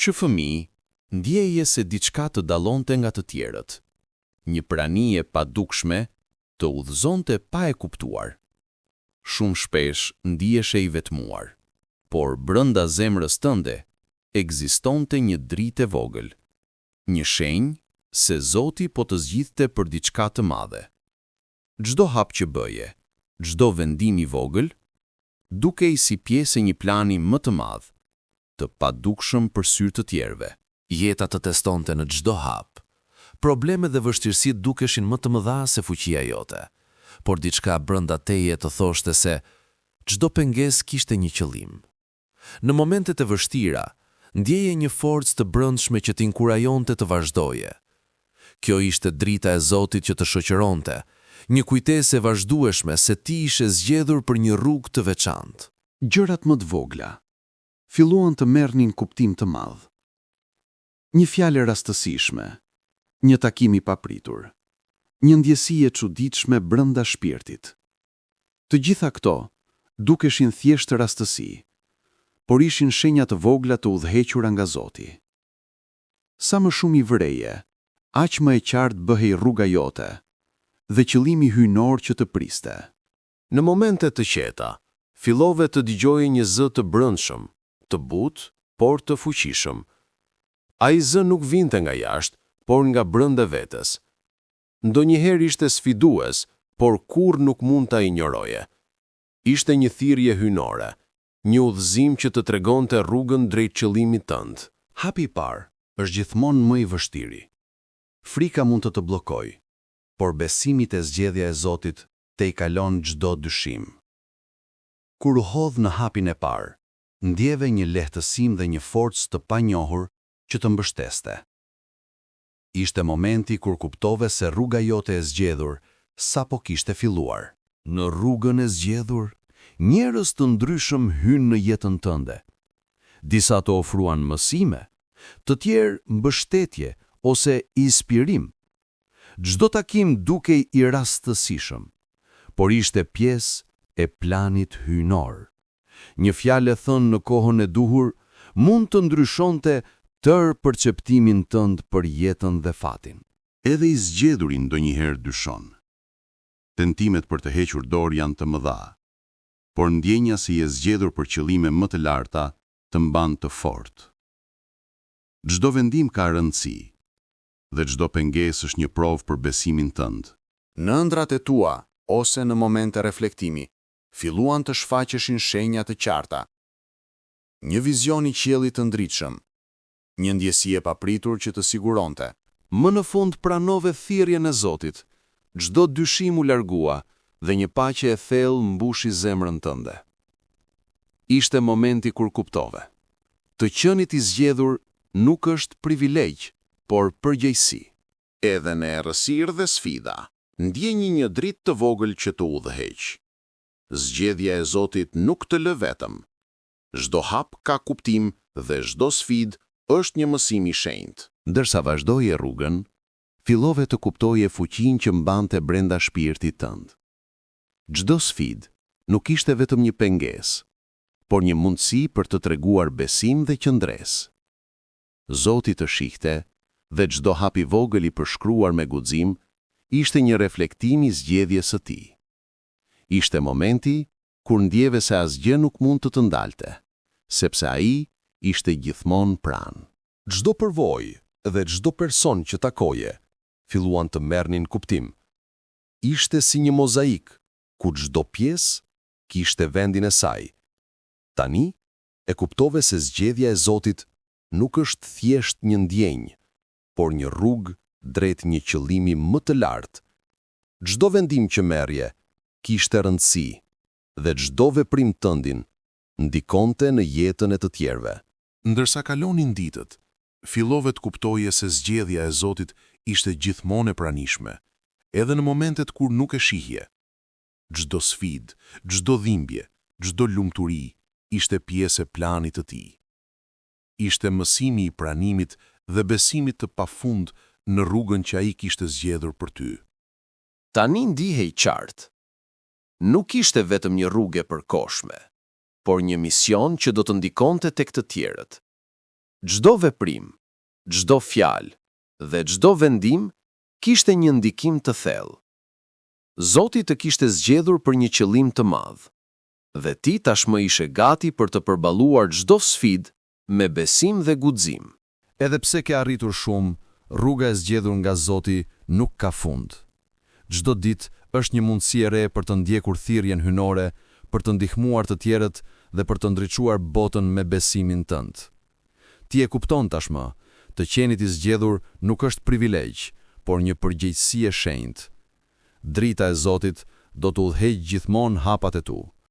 që fëmijë ndjeje se diçka të dallonte nga të tjerët. Një prani e padukshme të udhëzonte pa e kuptuar. Shumë shpesh ndihesh i vetmuar, por brenda zemrës tënde ekzistonte një dritë e vogël, një shenjë se Zoti po të zgjidhte për diçka të madhe. Çdo hap që bëje, çdo vendim i vogël, dukej si pjesë e një plani më të madh, të padukshëm për sy të tjerëve. Jeta të testonte në çdo hap. Problemet dhe vështirësitë dukeshin më të mëdha se fuqia jote, por diçka brenda teje të thoshte se çdo pengesë kishte një qëllim. Në momentet e vështira, ndjeje një forcë të brendshme që t'inkurajonte të vazhdoje. Kjo ishte drita e Zotit që të shoqëronte, një kujtesë e vazhdueshme se ti ishe zgjedhur për një rrugë të veçantë. Gjërat më të vogla filluan të merrnin kuptim të madh. Një fjalë e rastësishme, një takim i papritur, një ndjesi e çuditshme brenda shpirtit. Të gjitha këto dukeshin thjesht rastësi, por ishin shenja të vogla të udhëhequra nga Zoti. Sa më shumë i vëreje, aq më e qartë bëhej rruga jote dhe qëllimi hyjnor që të priste. Në momente të qeta, fillove të dëgjoje një zë të brendshëm, të butë, por të fuqishëm. Ai zë nuk vinte nga jashtë, por nga brenda vetes. Ndonjëherë ishte sfidues, por kurrë nuk mund ta injoroje. Ishte një thirrje hyjnore, një udhëzim që të tregonte rrugën drejt qëllimit tënd. Hapi i parë është gjithmonë më i vështiri. Frika mund të të bllokojë, por besimi te zgjedhja e Zotit te i kalon çdo dyshim. Kur u hodh në hapin e parë, ndjeve një lehtësim dhe një forcë të panjohur që të mbështeste. Ishte momenti kur kuptove se rruga jote e zgjedhur sapo kishte filluar. Në rrugën e zgjedhur, njerëz të ndryshëm hynë në jetën tënde. Disa të ofruan mësime, të tjerë mbështetje ose inspirim. Çdo takim dukej i rastësishëm, por ishte pjesë e planit hyjnor. Një fjalë e thënë në kohën e duhur mund të ndryshonte tërë perceptimin tënd për jetën dhe fatin. Edhe i zgjedhuri ndonjëherë dyshon. Tentimet për të hequr dorë janë të mëdha, por ndjenja se je zgjedhur për qëllime më të larta të mban të fortë. Çdo vendim ka rëndësi, dhe çdo pengesë është një provë për besimin tënd. Në ëndrat e tua, ose në momente reflektimi, filluan të shfaqeshin shenja të qarta. Një vizion i qiellit të ndritshëm, një ndjesi e papritur që të siguronte. Më në fund pranove thirrjen e Zotit, çdo dyshim u largua dhe një paqe e thellë mbushi zemrën tënde. Ishte momenti kur kuptove. Të qenit i zgjedhur nuk është privilegj, por përgjegjësi. Edhe në errësirë dhe sfida, ndjeni një dritë të vogël që të udhëheq. Zgjedhja e Zotit nuk të lë vetëm. Çdo hap ka kuptim dhe çdo sfidë është një mësim i shenjtë. Ndërsa vazhdoje rrugën, fillove të kuptoje fuqinë që mbante brenda shpirtit tënd. Çdo sfidë nuk ishte vetëm një pengesë, por një mundësi për të treguar besim dhe qëndresë. Zoti të shihte dhe çdo hap i vogël i përshkruar me guxim ishte një reflektim i zgjedhjes së tij. Ishte momenti kur ndjeve se asgjë nuk mund të të ndalte, sepse ai ishte gjithmonë pranë. Çdo përvojë dhe çdo person që takoje, filluan të merrnin kuptim. Ishte si një mozaik, ku çdo pjesë kishte vendin e saj. Tani, e kuptove se zgjedhja e Zotit nuk është thjesht një ndjenjë, por një rrugë drejt një qëllimi më të lartë. Çdo vendim që merrje kishte rëndësi dhe çdo veprim tëndin ndikonte në jetën e të tjerëve. Ndërsa kalonin ditët, fillove të kuptoje se zgjedhja e Zotit ishte gjithmonë e pranishme, edhe në momentet kur nuk e shihje. Çdo sfidë, çdo dhimbje, çdo lumturi ishte pjesë e planit të tij. Ishte mësimi i pranimit dhe besimit të pafund në rrugën që ai kishte zgjedhur për ty. Tani ndihej qartë. Nuk ishte vetëm një rrugë e përkohshme, por një mision që do të ndikonte tek të tjerët. Çdo veprim, çdo fjalë dhe çdo vendim kishte një ndikim të thellë. Zoti të kishte zgjedhur për një qëllim të madh, dhe ti tashmë ishe gati për të përballuar çdo sfidë me besim dhe guxim. Edhe pse ke arritur shumë, rruga e zgjedhur nga Zoti nuk ka fund. Çdo ditë është një mundësi e re për të ndjekur thirrjen hynore, për të ndihmuar të tjerët dhe për të ndriçuar botën me besimin tënd. Ti e kupton tashmë, të qenit i zgjedhur nuk është privilegj, por një përgjegjësi e shenjtë. Drita e Zotit do të udhëheqë gjithmonë hapat e tu.